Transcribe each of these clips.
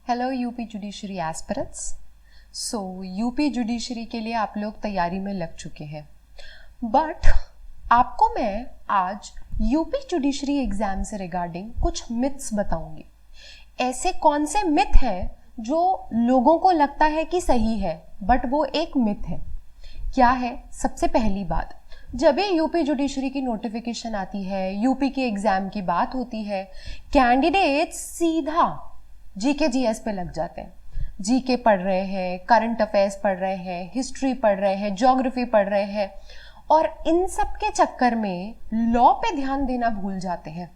Hello UP judiciary aspirants. UP judiciary के लिए आप लोग तैयारी में लग चुके हैं, बट आपको मैं आज यूपी जुडिशरी एग्जाम से रिगार्डिंग कुछ मिथ्स बताऊंगी। ऐसे कौन से मिथ हैं जो लोगों को लगता है कि सही है बट वो एक मिथ है। क्या है? सबसे पहली बात, जब भी यूपी जुडिशरी की नोटिफिकेशन आती है, यूपी के एग्जाम की बात होती है, कैंडिडेट्स सीधा जीके जीएस पे लग जाते हैं। जीके पढ़ रहे हैं, करंट अफेयर्स पढ़ रहे हैं, हिस्ट्री पढ़ रहे हैं, ज्योग्राफी पढ़ रहे हैं और इन सब के चक्कर में लॉ पे ध्यान देना भूल जाते हैं।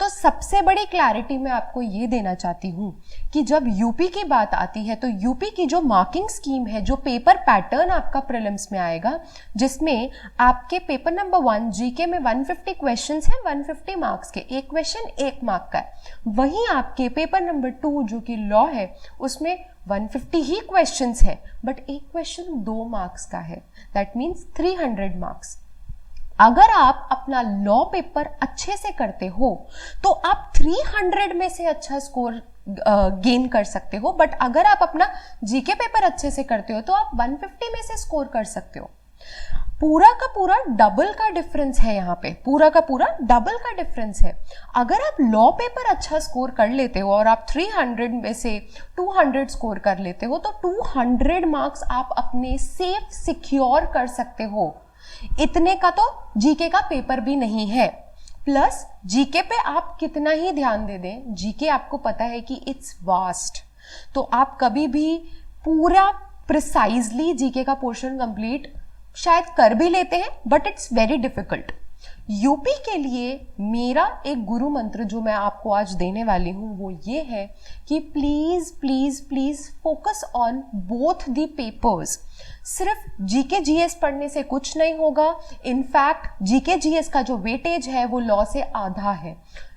तो सबसे बड़ी क्लैरिटी मैं आपको ये देना चाहती हूँ कि जब यूपी की बात आती है तो यूपी की जो मार्किंग स्कीम है, जो पेपर पैटर्न आपका प्रीलिम्स में आएगा, जिसमें आपके पेपर नंबर 1 जीके में 150 क्वेश्चंस हैं, 150 मार्क्स के, एक क्वेश्चन 1 मार्क का है। वहीं आपके पेपर नंबर 2 जो कि लॉ है, उसमें 150 ही क्वेश्चंस है बट एक क्वेश्चन 2 मार्क्स का है। That means 300 marks. अगर आप अपना लॉ पेपर अच्छे से करते हो तो आप 300 में से अच्छा स्कोर गेन कर सकते हो, बट अगर आप अपना जीके पेपर अच्छे से करते हो तो आप 150 में से स्कोर कर सकते हो। पूरा का पूरा डबल का डिफरेंस है यहाँ पे, पूरा का पूरा डबल का डिफरेंस है। अगर आप लॉ पेपर अच्छा स्कोर कर लेते हो और आप 300 में से 200 स्कोर कर लेते हो तो 200 मार्क्स आप अपने सेफ सिक्योर कर सकते हो। इतने का तो जीके का पेपर भी नहीं है। प्लस जीके पे आप कितना ही ध्यान दे दें, जीके आपको पता है कि इट्स वास्ट, तो आप कभी भी पूरा प्रिसाइजली जीके का पोर्शन कंप्लीट शायद कर भी लेते हैं but it's very difficult. UP के लिए मेरा एक गुरु मंत्र जो मैं आपको आज देने वाली हूं वो ये है कि please please please focus on both the papers. सिर्फ जीके जीएस पढ़ने से कुछ नहीं होगा। इनफैक्ट जीके जीएस का जो वेटेज है वो लॉ से आधा है।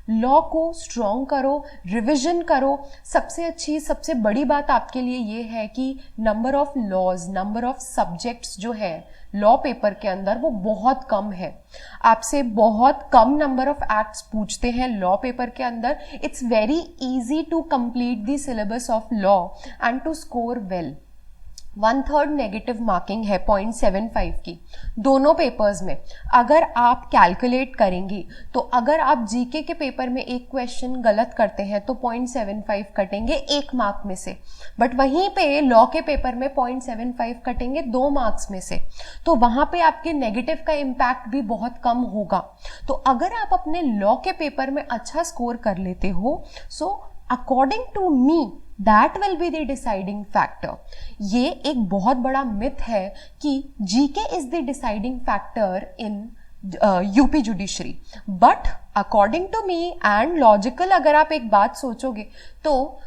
लॉ को स्ट्रॉन्ग करो, रिविजन करो। सबसे अच्छी, सबसे बड़ी बात आपके लिए ये है कि number of laws, number of subjects जो है लॉ पेपर के अंदर वो बहुत कम है। आपसे बहुत कम नंबर ऑफ एक्ट्स पूछते हैं लॉ पेपर के अंदर। It's very easy to complete the syllabus of law and to score well. 1/3 negative marking है 0.75 की दोनों पेपर्स में। अगर आप कैलकुलेट करेंगे तो अगर आप जीके के पेपर में एक क्वेश्चन गलत करते हैं तो 0.75 कटेंगे 1 मार्क में से, बट वहीं पे लॉ के पेपर में 0.75 कटेंगे 2 मार्क्स में से। तो वहां पे आपके नेगेटिव का इम्पैक्ट भी बहुत कम होगा। तो अगर आप अपने लॉ के पेपर में अच्छा स्कोर कर लेते हो, so according to me that will be the deciding factor. ये एक बहुत बड़ा मिथ है कि GK is the deciding factor in UP judiciary, but according to me and logical अगर आप एक बात सोचोगे तो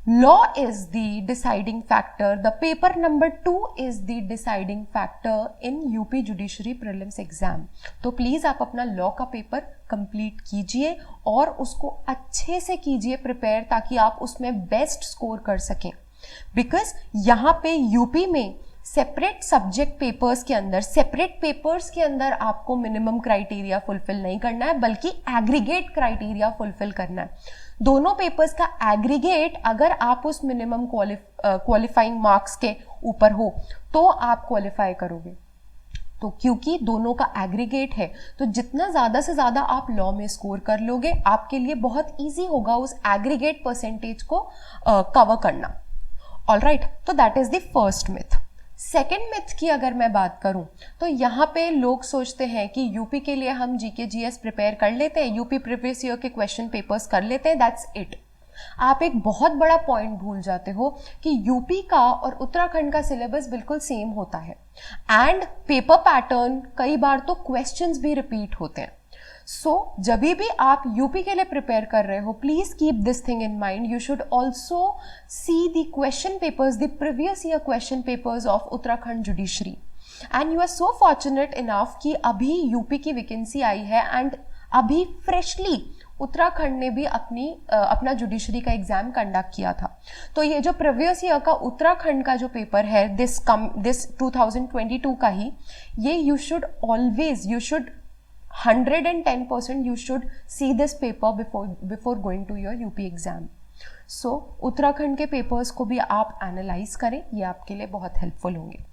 law is the deciding factor, the paper number 2 is the deciding factor in UP judiciary prelims exam. तो please आप अपना law का पेपर कंप्लीट कीजिए और उसको अच्छे से कीजिए प्रिपेयर, ताकि आप उसमें बेस्ट स्कोर कर सकें। बिकॉज यहाँ पे यूपी में सेपरेट सब्जेक्ट पेपर्स के अंदर, सेपरेट पेपर्स के अंदर आपको मिनिमम क्राइटेरिया फुलफिल नहीं करना है बल्कि एग्रीगेट क्राइटेरिया फुलफिल करना है। दोनों पेपर्स का एग्रीगेट अगर आप उस मिनिमम क्वालिफाइंग मार्क्स के ऊपर हो तो आप क्वालिफाई करोगे। तो क्योंकि दोनों का एग्रीगेट है तो जितना ज्यादा से ज्यादा आप लॉ में स्कोर कर लोगे आपके लिए बहुत इजी होगा उस एग्रीगेट परसेंटेज को कवर करना। ऑलराइट, तो that is the first myth. Second myth की अगर मैं बात करूं तो यहाँ पे लोग सोचते हैं कि यूपी के लिए हम जीके जीएस प्रिपेयर कर लेते हैं, यूपी प्रीवियस ईयर के क्वेश्चन पेपर्स कर लेते हैं, दैट्स इट। आप एक बहुत बड़ा पॉइंट भूल जाते हो कि यूपी का और उत्तराखंड का सिलेबस बिल्कुल सेम होता है एंड पेपर पैटर्न कई बार तो क्वेश्चंस भी रिपीट होते हैं। सो जब भी आप यूपी के लिए प्रिपेयर कर रहे हो, please keep this thing in mind. You should also see the question papers, the previous year question papers of Uttarakhand judiciary. And you are so fortunate enough कि अभी यूपी की वैकेंसी आई है एंड अभी फ्रेशली उत्तराखंड ने भी अपना जुडिशरी का exam conduct किया था। तो ये जो प्रीवियस ईयर का उत्तराखंड का जो पेपर है दिस 2022 का ही, ये you should always, you should 110% you should see this paper before going to your UP exam. सो उत्तराखंड के पेपर्स को भी आप एनालाइज करें, ये आपके लिए बहुत हेल्पफुल होंगे।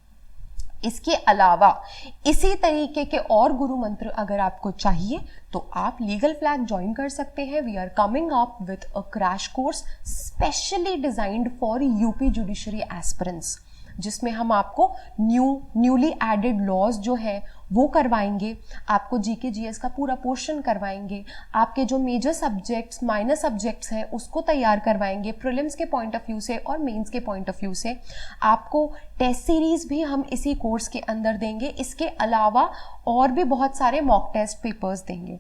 इसके अलावा इसी तरीके के और गुरु मंत्र अगर आपको चाहिए तो आप लीगल फ्लैग ज्वाइन कर सकते हैं। We are coming up with a crash course specially designed for UP judiciary aspirants, जिसमें हम आपको न्यूली एडेड लॉज जो है वो करवाएंगे, आपको जीके जीएस का पूरा पोर्शन करवाएंगे, आपके जो मेजर सब्जेक्ट्स माइनर सब्जेक्ट्स हैं उसको तैयार करवाएंगे प्रीलिम्स के पॉइंट ऑफ व्यू से और मेंस के पॉइंट ऑफ व्यू से। आपको टेस्ट सीरीज भी हम इसी कोर्स के अंदर देंगे। इसके अलावा और भी बहुत सारे मॉक टेस्ट पेपर्स देंगे।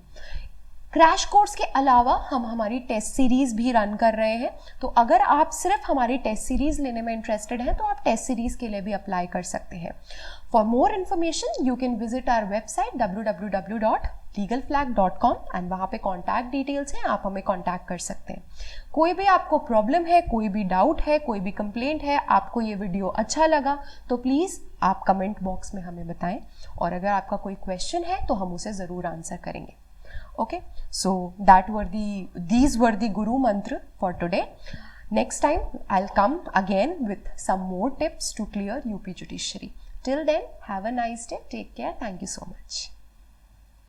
क्रैश कोर्स के अलावा हम हमारी टेस्ट सीरीज भी रन कर रहे हैं, तो अगर आप सिर्फ हमारी टेस्ट सीरीज लेने में इंटरेस्टेड हैं तो आप टेस्ट सीरीज के लिए भी अप्लाई कर सकते हैं। For more information you can visit our website www.legalflag.com and वहाँ पे कॉन्टैक्ट डिटेल्स हैं, आप हमें कॉन्टैक्ट कर सकते हैं। कोई भी आपको प्रॉब्लम है, कोई भी डाउट है, कोई भी कंप्लेंट है, आपको ये वीडियो अच्छा लगा तो प्लीज़ आप कमेंट बॉक्स में हमें बताएं, और अगर आपका कोई क्वेश्चन है तो हम उसे ज़रूर आंसर करेंगे। Okay, so these were the Guru Mantra for today. Next time I'll come again with some more tips to clear UP Judiciary. Till then, have a nice day. Take care. Thank you so much.